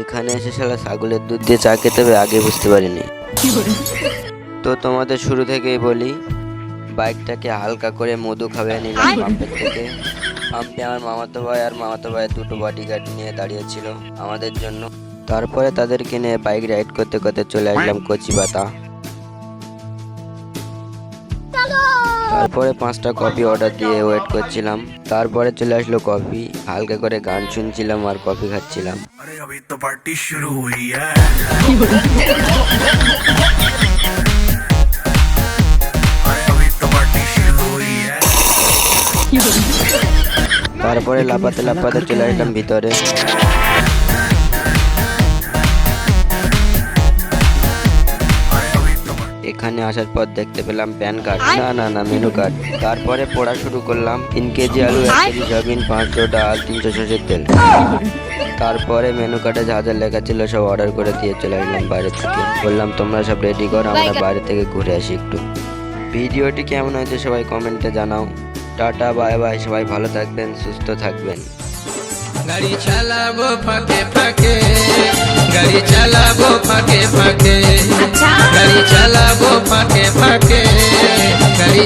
এখানে এসে শালা ছাগলের দুধ দিয়ে চা খেতে হবে আগে বুঝতে পারিনি। তো তোমাদের শুরু থেকেই বলি, বাইকটাকে হালকা করে মধু খাইয়ে নিলাম পাম্পের থেকে। পাম্পে আমার মামাতো ভাই আর মামাতো ভাইয়ের দুটো বডিগার্ড নিয়ে দাঁড়িয়েছিল আমাদের জন্য। তারপরে তাদেরকে নিয়ে বাইক রাইড করতে করতে চলে আসলাম কচিপাতা। তারপরে 5টা কফি অর্ডার দিয়ে ওয়েট করছিলাম। তারপরে চলে আসলো কফি, হালকা করে গান শুনছিলাম আর কফি খাচ্ছিলাম। अरे अभी तो पार्टी शुरू हुई है। अरे अभी तो पार्टी शुरू हुई है। তারপরে লাপাতে লাপাতে চলে আসলাম ভিতরে। এখানে আসার পর দেখতে পেলাম প্যান কার্ড, না মেনু কার্ড। তারপরে পড়া শুরু করলাম। 3 কেজি আলু, 1 কেজি সয়াবিন, 500 ডাল, 300 সরষের তেল। তারপরে মেনু কার্ডে যা যা লেখা ছিল সব অর্ডার করে দিয়ে চলে আসলাম বাইরে থেকে। বললাম তোমরা সব রেডি করো, আমরা বাইরে থেকে ঘুরে আসি একটু। ভিডিওটি কেমন হয়েছে সবাই কমেন্টে জানাও। টাটা বাই বাই, সবাই ভালো থাকবেন, সুস্থ থাকবেন। গাড়ি চালাবো ফাঁকে ফাঁকে, গাড়ি চালাবো ফাঁকে ফাঁকে, গাড়ি চালাবো ফাঁকে ফাঁকে, গাড়ি